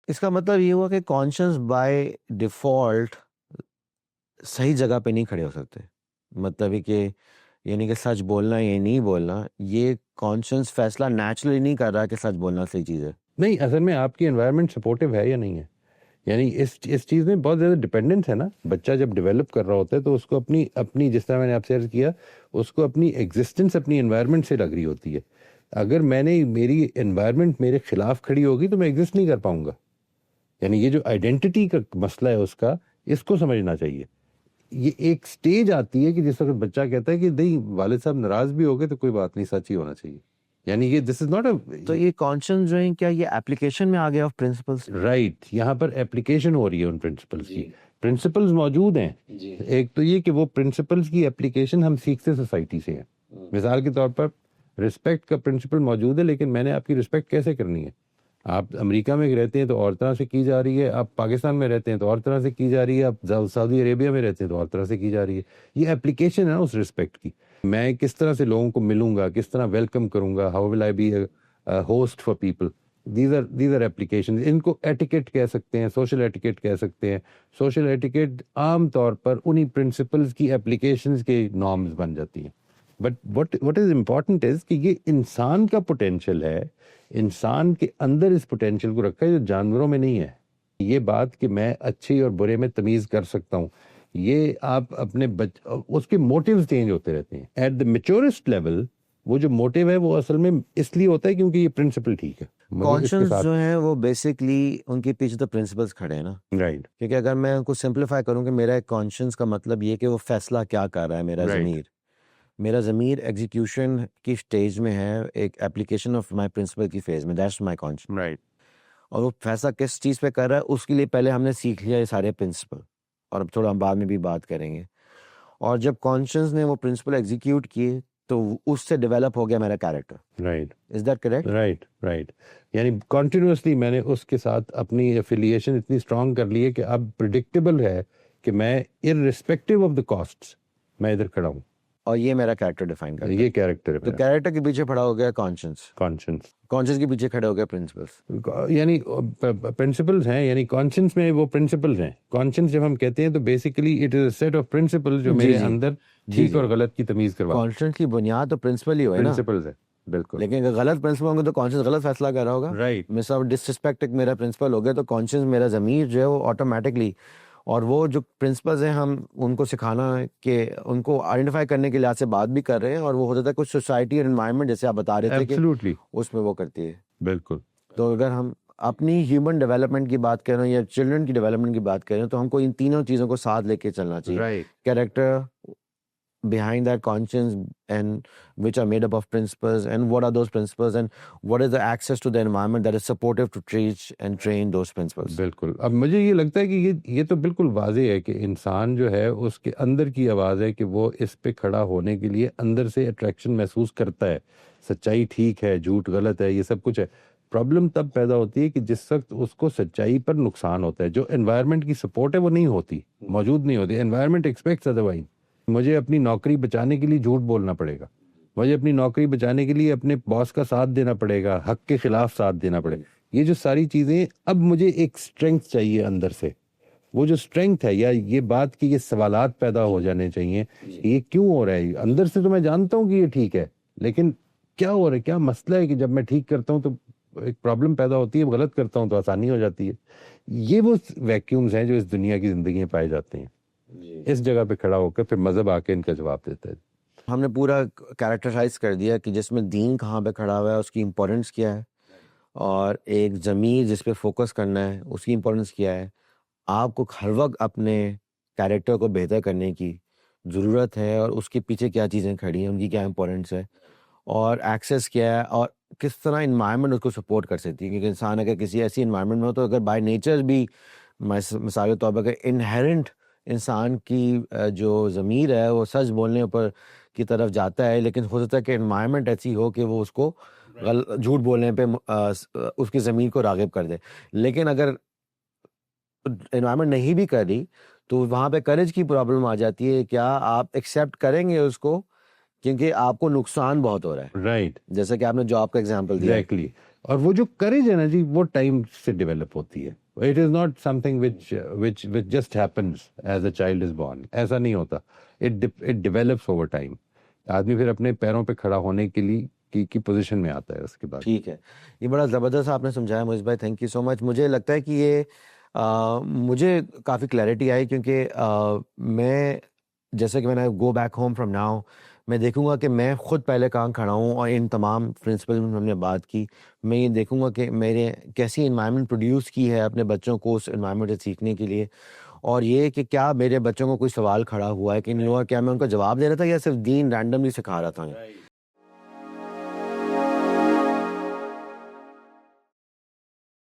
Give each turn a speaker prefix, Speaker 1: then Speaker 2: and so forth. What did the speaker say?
Speaker 1: اس کا مطلب یہ ہوا کہ کانشنس بائی ڈیفالٹ صحیح جگہ پہ نہیں کھڑے ہو سکتے. مطلب یہ کہ یعنی کہ سچ بولنا یا نہیں بولنا، یہ کانشنس فیصلہ نیچرلی نہیں کر رہا کہ سچ بولنا صحیح چیز ہے.
Speaker 2: نہیں، اصل میں آپ کی انوائرمنٹ سپورٹیو ہے یا نہیں ہے. یعنی اس چیز میں بہت زیادہ ڈپینڈنس ہے نا. بچہ جب ڈیولپ کر رہا ہوتا ہے تو اس کو اپنی جس طرح میں نے آپ سے عرض کیا، اس کو اپنی ایگزسٹنس اپنی انوائرمنٹ سے لگ رہی ہوتی ہے. اگر میری انوائرمنٹ میرے خلاف کھڑی ہوگی تو میں ایگزسٹ نہیں کر پاؤں گا. یعنی یہ جو آئیڈینٹی کا مسئلہ ہے اس کو سمجھنا چاہیے. یہ ایک سٹیج آتی ہے کہ جس وقت بچہ کہتا ہے کہ نہیں، والد صاحب ناراض بھی ہو گئے تو کوئی بات نہیں، سچ ہی ہونا چاہیے. یعنی یہ دس از ناٹ اے.
Speaker 1: تو یہ کانشنس جو ہیں، کیا یہ اپلیکیشن میں آ گیا آف پرنسپلس؟
Speaker 2: رائٹ، یہاں پر اپلیکیشن ہو رہی ہے ان پرنسپلس کی. پرنسپلز موجود ہیں. ایک تو یہ کہ وہ پرنسپلز کی اپلیکیشن ہم سیکھتے سوسائٹی سے ہیں. مثال کے طور پر رسپیکٹ کا پرنسپل موجود ہے، لیکن میں نے آپ کی رسپیکٹ کیسے کرنی ہے؟ آپ امریکہ میں رہتے ہیں تو اور طرح سے کی جا رہی ہے، آپ پاکستان میں رہتے ہیں تو اور طرح سے کی جا رہی ہے، آپ سعودی عربیہ میں رہتے ہیں تو اور طرح سے کی جا رہی ہے. یہ اپلیکیشن ہے اس رسپیکٹ کی. میں کس طرح سے لوگوں کو ملوں گا، کس طرح ویلکم کروں گا، how will I be host for people. These are application. ان کو ایٹیکیٹ کہہ سکتے ہیں، سوشل ایٹیکیٹ کہہ سکتے ہیں. سوشل ایٹیکیٹ عام طور پر انہی پرنسپلز کی ایپلیکیشنز کے نارمز بن جاتی ہیں. But what is important is کہ یہ انسان کا پوٹینشیل ہے. انسان کے اندر اس پوٹینشیل کو رکھا ہے جو جانوروں میں نہیں ہے. یہ بات کہ میں اچھی اور برے میں تمیز کر سکتا ہوں، یہ آپ اپنے اس کے موٹیوز چینج ہوتے رہتے ہیں. ایٹ دا میچورسٹ لیول وہ جو موٹیو ہے وہ اصل میں اس لیے ہوتا ہے کیونکہ یہ پرنسپل ٹھیک ہے.
Speaker 1: کانشنس جو ہیں وہ بیسکلی ان کے پیچھے تو پرنسپلس کھڑے ہیں نا.
Speaker 2: رائٹ.
Speaker 1: کیونکہ اگر میں ان کو سمپلیفائی کروں کہ میرا ایک کانشنس کا مطلب یہ کہ وہ فیصلہ کیا کر رہا ہے. میرا ضمیر ایگزیکیوشن کی سٹیج میں ہے، ایک اپلیکیشن آف مائی پرنسپل کی فیز میں. That's my conscience.
Speaker 2: رائٹ.
Speaker 1: اور وہ فیصلہ کس چیز پہ کر رہا ہے اس کے لیے پہلے ہم نے سیکھ لیا یہ سارے پرنسپل، اور اب تھوڑا ہم بعد میں بھی بات کریں گے. اور جب کانشنس نے وہ پرنسپل ایگزیکیوٹ کیے تو اس سے ڈیولپ ہو گیا میرا character.
Speaker 2: Right.
Speaker 1: Is that correct?
Speaker 2: Right. یعنی کنٹینیوسلی میں نے اس کے ساتھ اپنی ایفیلیشن اتنی اسٹرانگ کر لی ہے کہ اب پریڈکٹیبل ہے کہ میں ارسپیکٹو آف دا کاسٹ میں ادھر کھڑا ہوں،
Speaker 1: اور یہ میرا کیریکٹر ڈیفائن کرتا ہے.
Speaker 2: یہ کیریکٹر ہے.
Speaker 1: تو کیریکٹر کے پیچھے کھڑا ہو گیا کانشنس کے پیچھے کھڑے ہو گئے پرنسپلس.
Speaker 2: یعنی پرنسپلز ہیں، یعنی کانشنس میں وہ پرنسپلز ہیں. کانشنس جب ہم کہتے ہیں تو basically it is a set of principle جو میرے اندر ٹھیک اور غلط کی تمیز کروا.
Speaker 1: کانشنس کی بنیاد تو پرنسپل ہی ہوئے نا.
Speaker 2: پرنسپلز ہے بالکل.
Speaker 1: لیکن اگر غلط پرنسپل ہوں گے تو کانشنس غلط فیصلہ کر رہا ہوگا.
Speaker 2: رائٹ.
Speaker 1: مس آف ڈسرسپیکٹ میرا پرنسپل ہو گیا تو کانشنس میرا ضمیر جو ہے وہ آٹومیٹکلی، اور وہ جو پرنسپلز ہیں ہم ان کو سکھانا کہ ان کو آئیڈینٹیفائی کرنے کے لحاظ سے بات بھی کر رہے ہیں، اور وہ ہو جاتا ہے کچھ سوسائٹی اور انوائرمنٹ جیسے آپ بتا رہے تھے کہ اس میں وہ کرتی ہے.
Speaker 2: بالکل.
Speaker 1: تو اگر ہم اپنی ہیومن ڈیولپمنٹ کی بات کر رہے ہیں یا چلڈرن کی ڈیولپمنٹ کی بات کر رہے ہیں تو ہم کو ان تینوں چیزوں کو ساتھ لے کے چلنا چاہیے. Character behind that conscience, and which are made up of principles, and what are those principles, and what is the access to the environment that is supportive to teach and train those principles.
Speaker 2: بالکل. اب مجھے یہ لگتا ہے کہ یہ تو بالکل واضح ہے کہ انسان جو ہے اس کے اندر کی آواز ہے کہ وہ اس پہ کھڑا ہونے کے لیے اندر سے اٹریکشن محسوس کرتا ہے. سچائی ٹھیک ہے، جھوٹ غلط ہے، یہ سب کچھ ہے. پرابلم تب پیدا ہوتی ہے کہ جس وقت اس کو سچائی پر نقصان ہوتا ہے. جو انوائرمنٹ کی سپورٹ ہے وہ نہیں ہوتی، موجود نہیں ہوتی. Environment expects otherwise. مجھے اپنی نوکری بچانے کے لیے جھوٹ بولنا پڑے گا، مجھے اپنی نوکری بچانے کے لیے اپنے باس کا ساتھ دینا پڑے گا، حق کے خلاف ساتھ دینا پڑے گا. یہ جو ساری چیزیں، اب مجھے ایک اسٹرینگتھ چاہیے اندر سے. وہ جو اسٹرینگتھ ہے، یا یہ بات کہ یہ سوالات پیدا ہو جانے چاہیے، یہ کیوں ہو رہا ہے اندر سے. تو میں جانتا ہوں کہ یہ ٹھیک ہے، لیکن کیا ہو رہا ہے، کیا مسئلہ ہے کہ جب میں ٹھیک کرتا ہوں تو ایک پرابلم پیدا ہوتی ہے، غلط کرتا ہوں تو آسانی ہو جاتی ہے. یہ وہ ویکیومز ہیں جو اس دنیا کی زندگی میں پائے جاتے ہیں. اس جگہ پہ کھڑا ہو کر پھر مذہب آ کے ان کا جواب دیتا ہے.
Speaker 1: ہم نے پورا کیریکٹرائز کر دیا کہ جس میں دین کہاں پہ کھڑا ہوا ہے، اس کی امپورٹنس کیا ہے، اور ایک ضمیر جس پہ فوکس کرنا ہے اس کی امپورٹنس کیا ہے. آپ کو ہر وقت اپنے کیریکٹر کو بہتر کرنے کی ضرورت ہے، اور اس کے پیچھے کیا چیزیں کھڑی ہیں، ان کی کیا امپورٹنس ہے، اور ایکسیس کیا ہے، اور کس طرح انوائرمنٹ اس کو سپورٹ کر سکتی ہے. کیونکہ انسان اگر کسی ایسی انوائرمنٹ میں ہو تو اگر بائی نیچر بھی مثال کے طور پر اگر انہیرنٹ انسان کی جو ضمیر ہے وہ سچ بولنے پر کی طرف جاتا ہے، لیکن ہو سکتا ہے کہ انوائرمنٹ ایسی ہو کہ وہ اس کو جھوٹ بولنے پہ اس کی ضمیر کو راغب کر دے. لیکن اگر انوائرمنٹ نہیں بھی کر رہی تو وہاں پہ کریج کی پرابلم آ جاتی ہے. کیا آپ ایکسیپٹ کریں گے اس کو، کیونکہ آپ کو نقصان بہت ہو رہا ہے.
Speaker 2: رائٹ.
Speaker 1: جیسے کہ آپ نے جاب کا ایگزامپل دیا.
Speaker 2: ایگزیکٹلی. اور وہ جو کریج ہے نا جی وہ ٹائم سے ڈیولپ ہوتی ہے. It is not some thing which just happens as a child is born. ایسا نہیں ہوتا. It develops over time. آدمی پھر اپنے پیروں پہ کھڑا ہونے کے لیے کی پوزیشن میں آتا ہے اس کے بعد.
Speaker 1: ٹھیک ہے, یہ بڑا زبردست آپ نے سمجھایا معیز بھائی, تھینک یو سو مچ. مجھے لگتا ہے کہ یہ مجھے کافی کلیئرٹی آئی, کیونکہ میں جیسے کہ میں نے go back home from now, میں دیکھوں گا کہ میں خود پہلے کہاں کھڑا ہوں, اور ان تمام پرنسپل میں ہم نے بات کی, میں یہ دیکھوں گا کہ میرے کیسی انوائرمنٹ پروڈیوس کی ہے اپنے بچوں کو اس انوائرمنٹ سے سیکھنے کے لیے, اور یہ کہ کیا میرے بچوں کو کوئی سوال کھڑا ہوا ہے کہ نہیں ہوا, کیا میں ان کو جواب دے رہا تھا یا صرف دین رینڈملی سکھا رہا تھا.